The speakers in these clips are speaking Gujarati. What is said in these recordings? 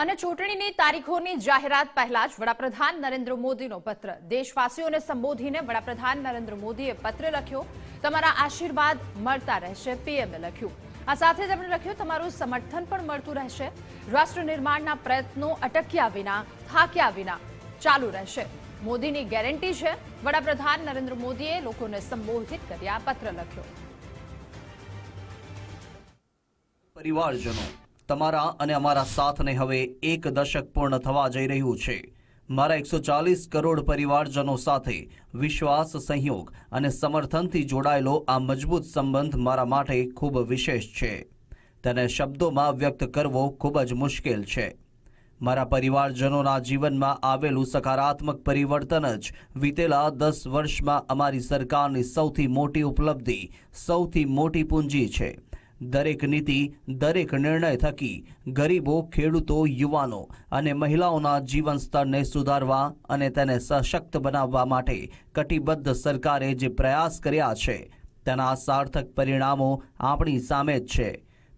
અને ચૂંટણીની તારીખોની જાહેરાત પહેલા જ વડાપ્રધાન નરેન્દ્ર મોદીનો પત્ર દેશવાસીઓને સંબોધીને વડાપ્રધાન નરેન્દ્ર મોદીએ પત્ર લખ્યો। તમારા આશીર્વાદ મળતા રહેશે, પીએમએ લખ્યું। આ સાથે તેમણે લખ્યું, તમારું સમર્થન પણ મળતું રહેશે। રાષ્ટ્ર નિર્માણના પ્રયત્નો અટક્યા વિના, થાક્યા વિના ચાલુ રહેશે। મોદીની ગેરંટી છે। વડાપ્રધાન નરેન્દ્ર મોદીએ લોકોને સંબોધિત કરી આ પત્ર લખ્યો। પરિવારજનો, તમારા અને અમારા સાથને હવે 1 દશક પૂર્ણ થવા જઈ રહ્યું છે। મારા 140 કરોડ પરિવારજનો સાથે વિશ્વાસ, સહયોગ અને સમર્થનથી જોડાયેલો આ મજબૂત સંબંધ મારા માટે ખૂબ વિશેષ છે। તેને શબ્દોમાં વ્યક્ત કરવો ખૂબ જ મુશ્કેલ છે। મારા પરિવારજનોના જીવનમાં આવેલું સકારાત્મક પરિવર્તન જ વીતેલા 10 વર્ષમાં અમારી સરકારની સૌથી મોટી ઉપલબ્ધિ, સૌથી મોટી પૂંજી છે। દરેક નીતિ, દરેક નિર્ણય થકી ગરીબો, ખેડૂતો, યુવાનો અને મહિલાઓના જીવન સ્તરને સુધારવા અને તેને સશક્ત બનાવવા માટે કટિબદ્ધ સરકારે જે પ્રયાસ કર્યા છે તેના સાર્થક પરિણામો આપણી સામે જ છે।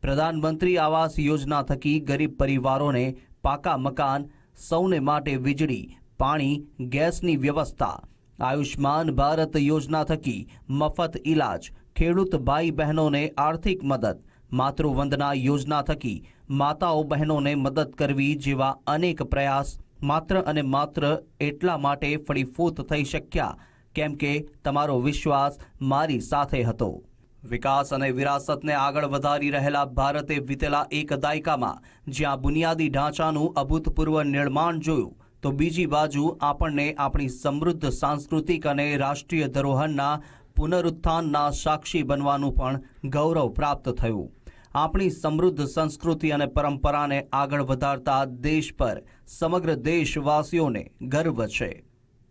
પ્રધાનમંત્રી આવાસ યોજના થકી ગરીબ પરિવારોને પાકા મકાન, સૌને માટે વીજળી, પાણી, ગેસની વ્યવસ્થા, આયુષ્માન ભારત યોજના થકી મફત ઇલાજ, ખેડૂત ભાઈ બહેનોને આર્થિક મદદ, માતૃવંદના યોજના થકી માતાઓ બહેનોને મદદ કરવી જેવા અનેક પ્રયાસ માત્ર અને માત્ર એટલા માટે ફળીફૂટ થઈ શક્યા કેમ કે તમારો વિશ્વાસ મારી સાથે હતો। વિકાસ અને વિરાસતને આગળ વધારી રહેલા ભારતે વીતેલા 1 દાયકામાં જ્યાં બુનિયાદી ઢાંચાનું અભૂતપૂર્વ નિર્માણ જોયું, તો બીજી બાજુ આપણને આપણી સમૃદ્ધ સાંસ્કૃતિક અને રાષ્ટ્રીય ધરોહરના પુનરુત્થાનના સાક્ષી બનવાનું પણ ગૌરવ પ્રાપ્ત થયું। આપણી સમૃદ્ધ સંસ્કૃતિ અને પરંપરાને આગળ વધારતા દેશ પર સમગ્ર દેશવાસીઓને ગર્વ છે।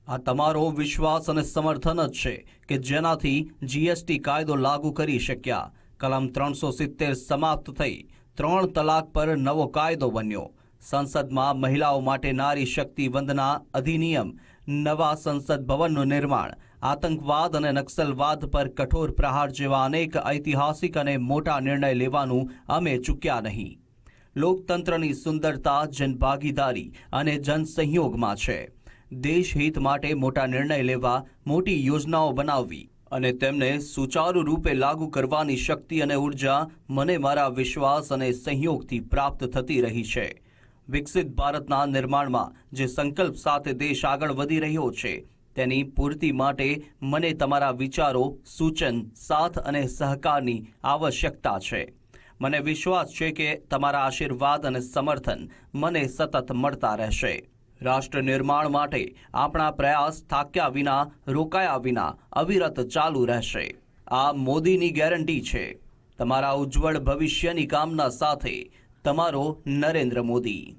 આ તમારો વિશ્વાસ અને સમર્થન જ છે કે જેનાથી જીએસટી કાયદો લાગુ કરી શક્યા। કલમ 370 સમાપ્ત થઈ 3 તલાક પર નવો કાયદો બન્યો। સંસદમાં મહિલાઓ માટે નારી શક્તિ વંદના અધિનિયમ, નવા સંસદ ભવનનું નિર્માણ, આતંકવાદ અને નક્સલવાદ પર કઠોર પ્રહાર જેવા અનેક ઐતિહાસિક અને મોટા નિર્ણય લેવાનું અમે ચૂક્યા નહીં। લોકતંત્રની સુંદરતા જનભાગીદારી અને જનસહયોગમાં છે। દેશહિત માટે મોટા નિર્ણય લેવા, મોટી યોજનાઓ બનાવવી અને તેમને સુચારુ રૂપે લાગુ કરવાની શક્તિ અને ઉર્જા મને મારા વિશ્વાસ અને સહયોગથી પ્રાપ્ત થતી રહી છે। વિકસિત ભારતના નિર્માણમાં જે સંકલ્પ સાથે દેશ આગળ વધી રહ્યો છે તેની પૂર્તિ માટે મને તમારા વિચારો, સૂચન, સાથ અને સહકારની આવશ્યકતા છે। મને વિશ્વાસ છે કે તમારા આશીર્વાદ અને સમર્થન મને સતત મળતા રહેશે। રાષ્ટ્ર નિર્માણ માટે આપણા પ્રયાસ થાક્યા વિના, રોકાયા વિના અવિરત ચાલુ રહેશે। આ મોદીની ગેરંટી છે। તમારા ઉજ્જવળ ભવિષ્યની કામના સાથે તમારો નરેન્દ્ર મોદી।